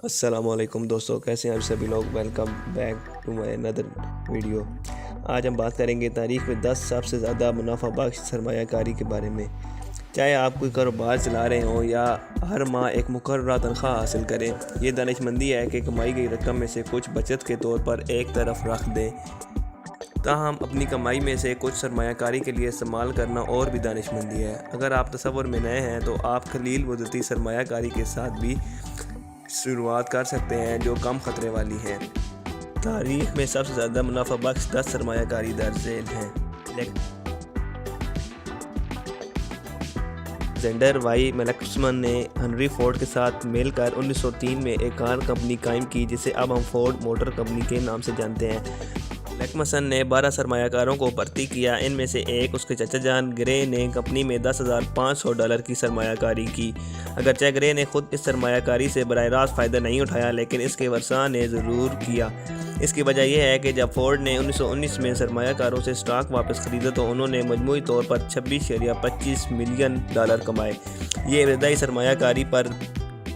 السلام علیکم دوستو، کیسے ہیں آپ سبھی لوگ؟ ویلکم بیک ٹو مائی اندر ویڈیو۔ آج ہم بات کریں گے تاریخ میں 10 سب سے زیادہ منافع بخش سرمایہ کاری کے بارے میں۔ چاہے آپ کوئی کاروبار چلا رہے ہوں یا ہر ماہ ایک مقررہ تنخواہ حاصل کریں، یہ دانش مندی ہے کہ کمائی گئی رقم میں سے کچھ بچت کے طور پر ایک طرف رکھ دیں۔ تاہم اپنی کمائی میں سے کچھ سرمایہ کاری کے لیے استعمال کرنا اور بھی دانش مندی ہے۔ اگر آپ تصور میں نئے ہیں تو آپ قلیل مدتی سرمایہ کاری کے ساتھ بھی شروعات کر سکتے ہیں جو کم خطرے والی ہے۔ تاریخ میں سب سے زیادہ منافع بخش 10 سرمایہ کاری درج ذیل ہیں۔ الیگزینڈر وائی میلکسمن نے ہنری فورڈ کے ساتھ مل کر 1903 میں ایک کار کمپنی قائم کی جسے اب ہم فورڈ موٹر کمپنی کے نام سے جانتے ہیں۔ میلکسمن نے 12 سرمایہ کاروں کو بھرتی کیا۔ ان میں سے ایک اس کے چچا جان گرے نے کمپنی میں $10,500 کی سرمایہ کاری کی۔ اگرچہ گرے نے خود اس سرمایہ کاری سے براہ راست فائدہ نہیں اٹھایا، لیکن اس کے ورثاء نے ضرور کیا۔ اس کی وجہ یہ ہے کہ جب فورڈ نے 1919 میں سرمایہ کاروں سے اسٹاک واپس خریدا تو انہوں نے مجموعی طور پر $26.25 ملین کمائے۔ یہ ابتدائی سرمایہ کاری پر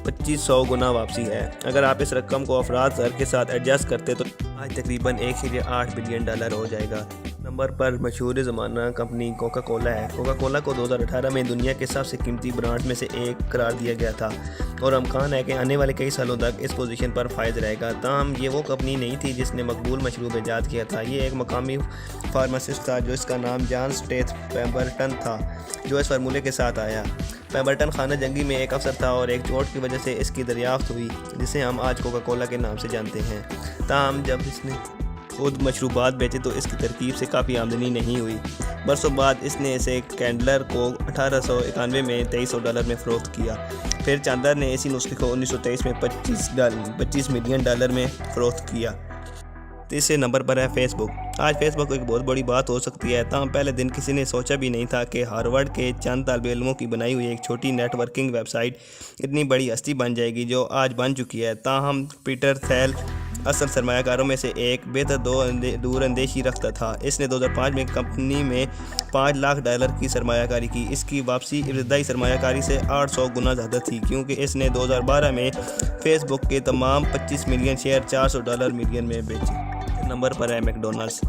2500 گنا واپسی ہے۔ اگر آپ اس رقم کو افراط زر کے ساتھ ایڈجسٹ کرتے تو آج تقریباً $1.8 بلین ہو جائے گا۔ نمبر پر مشہور زمانہ کمپنی کوکا کولا ہے۔ کوکا کولا کو 2018 میں دنیا کے سب سے قیمتی برانڈ میں سے ایک قرار دیا گیا تھا اور امکان ہے کہ آنے والے کئی سالوں تک اس پوزیشن پر فائز رہے گا۔ تاہم یہ وہ کمپنی نہیں تھی جس نے مقبول مشروب ایجاد کیا تھا۔ یہ ایک مقامی فارماسسٹ تھا جو اس کا نام جان سٹیتھ پیمبرٹن تھا، جو اس فارمولے کے ساتھ آیا۔ پیمبرٹن خانہ جنگی میں ایک افسر تھا اور ایک چوٹ کی وجہ سے اس کی دریافت ہوئی، جسے ہم آج کوکا کولا کے نام سے جانتے ہیں۔ تاہم جب اس نے خود مشروبات بیچے تو اس کی ترکیب سے کافی آمدنی نہیں ہوئی۔ برسوں بعد اس نے اسے کینڈلر کو 1891 میں $2300 میں فروخت کیا۔ پھر چاندر نے اسی نسخے کو 1923 میں $25 ملین میں فروخت کیا۔ تیسرے نمبر پر ہے فیس بک۔ آج فیس بک ایک بہت بڑی بات ہو سکتی ہے، تاہم پہلے دن کسی نے سوچا بھی نہیں تھا کہ ہارورڈ کے چند طالب علموں کی بنائی ہوئی ایک چھوٹی نیٹ ورکنگ ویب سائٹ اتنی بڑی ہستی بن جائے گی جو آج بن چکی ہے۔ تاہم پیٹر تھیل اصل سرمایہ کاروں میں سے ایک بہتر دور اندیشی رکھتا تھا۔ اس نے 2005 میں کمپنی میں $5 لاکھ کی سرمایہ کاری کی۔ اس کی واپسی ابتدائی سرمایہ کاری سے 800 گنا زیادہ تھی، کیونکہ اس نے 2012 میں فیس بک کے تمام 25 ملین شیئر $400 ملین میں بیچے۔ نمبر پر ہے میکڈونلڈس۔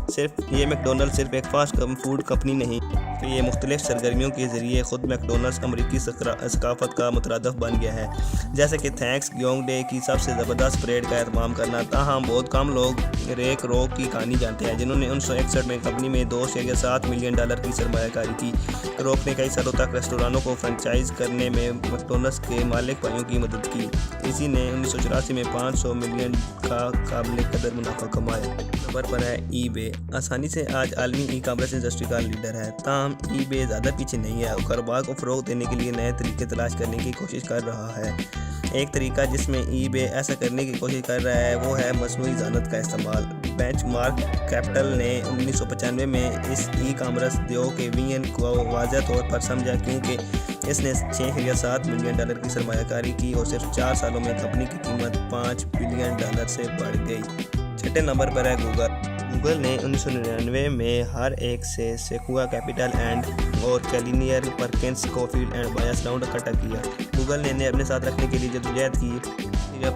میکڈونلڈس صرف ایک فاسٹ فوڈ کمپنی نہیں کہ یہ مختلف سرگرمیوں کے ذریعے خود میکڈونلڈس امریکی ثقافت کا مترادف بن گیا ہے، جیسے کہ تھینکس گیونگ ڈے کی سب سے زبردست پریڈ کا اہتمام کرنا۔ تاہم بہت کم لوگ ریک روک کی کہانی جانتے ہیں، جنہوں نے 1961 میں کمپنی میں $2.7 ملین کی سرمایہ کاری کی۔ روک نے کئی سالوں تک ریسٹورانوں کو فرنچائز کرنے میں میکڈونلڈس کے مالک بھائیوں کی مدد کی۔ اسی نے 1984 میں $500 ملین کا قابل قدر منافع کمایا۔ نمبر پر ہے ای بے۔ آسانی سے آج عالمی ای کامرس انڈسٹری کا لیڈر ہے، تاہم ای بے زیادہ پیچھے نہیں ہے۔ کاروبار کو فروغ دینے کے لیے نئے طریقے تلاش کرنے کی کوشش کر رہا ہے۔ ایک طریقہ جس میں ای بے ایسا کرنے کی کوشش کر رہا ہے وہ ہے مصنوعی ذہانت کا استعمال۔ بینچ مارک کیپٹل نے 1995 میں اس ای کامرس دیو کے وین کو واضح طور پر سمجھا، کیونکہ اس نے $6.7 ملین کی سرمایہ کاری کی اور صرف 4 سالوں میں کمپنی کی قیمت $5 بلین سے بڑھ گئی۔ چھٹے نمبر پر ہے گوگل۔ گوگل نے 1999 میں ہر ایک سے سیکوا کیپٹل اینڈ اور کیلینئر پرکنس کوفیلڈ اینڈ بایس راؤنڈ اکٹھا کیا۔ گوگل نے انہیں اپنے ساتھ رکھنے کے لیے جدوجہد کی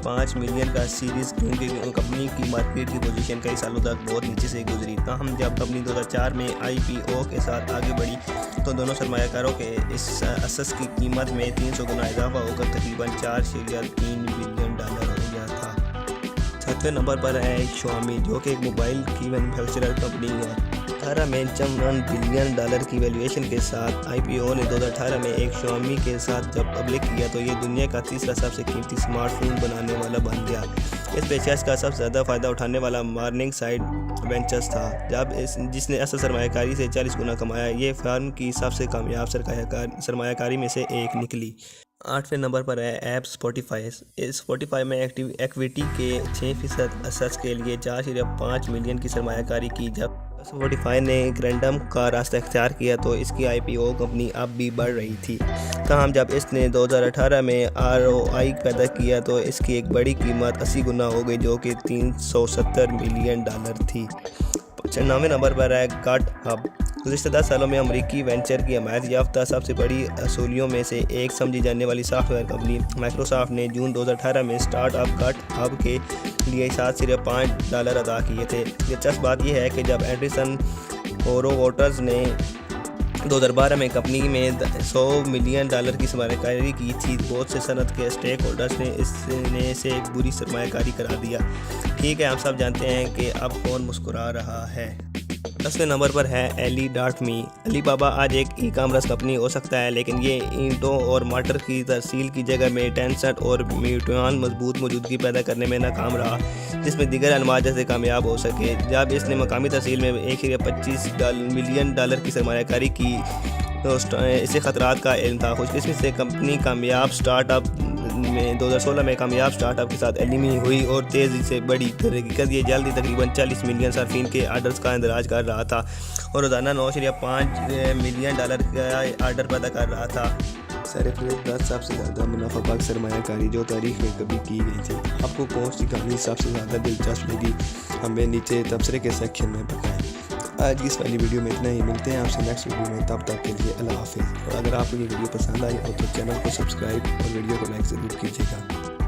$5 ملین کا سیریز، کیونکہ کمپنی کی مارکیٹ کی پوزیشن کئی سالوں تک بہت نیچے سے گزری۔ تاہم جب کمپنی 2004 میں IPO کے ساتھ آگے بڑھی تو دونوں سرمایہ کاروں کے اس اسس کی قیمت میں 300 گنا اضافہ ہو کر تقریباً $4.3 بلین ہو گیا تھا۔ چھٹے نمبر پر ہے شامی، جو کہ ایک موبائل کی مینوفیکچرر کمپنی ہے۔ 18 میں $51 بلین کی ویلیویشن کے ساتھ IPO نے 2018 میں ایک شامی کے ساتھ جب پبلک کیا تو یہ دنیا کا تیسرا سب سے قیمتی اسمارٹ فون بنانے والا بن گیا۔ اس پیشکش کا سب سے زیادہ فائدہ اٹھانے والا مارننگ سائیڈ وینچرز تھا، جس نے اصل سرمایہ کاری سے 40 گنا کمایا۔ یہ فرم کی سب سے کامیاب سرمایہ کاری میں سے ایک نکلی۔ 8ویں نمبر پر ہے ایپ اسپوٹیفائی۔ اسپوٹیفائی میں ایکویٹی کے 6% اسس کے لیے $4.5 ملین کی سرمایہ کاری کی۔ جب اسپوٹیفائی نے گرینڈم کا راستہ اختیار کیا تو اس کی IPO کمپنی اب بھی بڑھ رہی تھی۔ تاہم جب اس نے 2018 میں ROI پیدا کیا تو اس کی ایک بڑی قیمت 80 گنا ہو گئی، جو کہ $370 ملین تھی۔ 9ویں نمبر پر ہے گٹ ہب۔ گزشتہ 10 سالوں میں امریکی وینچر کی حمایت یافتہ سب سے بڑی اصولیوں میں سے ایک سمجھی جانے والی سافٹ ویئر کمپنی مائیکروسافٹ نے جون 2018 میں اسٹارٹ اپ کٹ ہب کے لیے ساتھ صرف $5 ادا کیے تھے۔ دلچسپ بات یہ ہے کہ جب اینڈرسن ہورووٹرز نے 2012 میں کمپنی میں $100 ملین کی سرمایہ کاری کی تھی، بہت سے صنعت کے اسٹیک ہولڈرز نے اسے ایک بری سرمایہ کاری قرار دیا۔ ٹھیک ہے، ہم سب جانتے ہیں کہ اب کون مسکرا رہا ہے۔ 10ویں نمبر پر ہے Ally.me۔ علی بابا آج ایک ای کامرس کمپنی ہو سکتا ہے، لیکن یہ اینٹوں اور مارٹر کی ترسیل کی جگہ میں ٹینسنٹ اور میوٹوان مضبوط موجودگی پیدا کرنے میں ناکام رہا، جس میں دیگر علامات جیسے کامیاب ہو سکے۔ جب اس نے مقامی ترسیل میں $1.25 ملین کی سرمایہ کاری کی تو اسے خطرات کا علم تھا۔ خوش قسمتی سے کمپنی کامیاب سٹارٹ اپ میں 2016 میں کامیاب سٹارٹ اپ کے ساتھ علمی ہوئی اور تیزی سے بڑی۔ حقیقت یہ جلدی تقریباً 40 ملین صارفین کے آرڈرز کا اندراج کر رہا تھا اور روزانہ $9.5 ملین کا آرڈر پیدا کر رہا تھا۔ سرفہرست 10 سب سے زیادہ منافع بخش سرمایہ کاری جو تاریخ میں کبھی کی گئی تھی۔ آپ کو کون سی کہانی سب سے زیادہ دلچسپ لگی، ہمیں نیچے تبصرے کے سیکشن میں بتائیں۔ آج کی اس والی ویڈیو میں اتنا ہی، ملتے ہیں آپ سے نیکسٹ ویڈیو میں، تب تک کے لیے اللہ حافظ۔ اور اگر آپ کو یہ ویڈیو پسند آئی ہو تو چینل کو سبسکرائب اور ویڈیو کو لائک ضرور کیجیے گا۔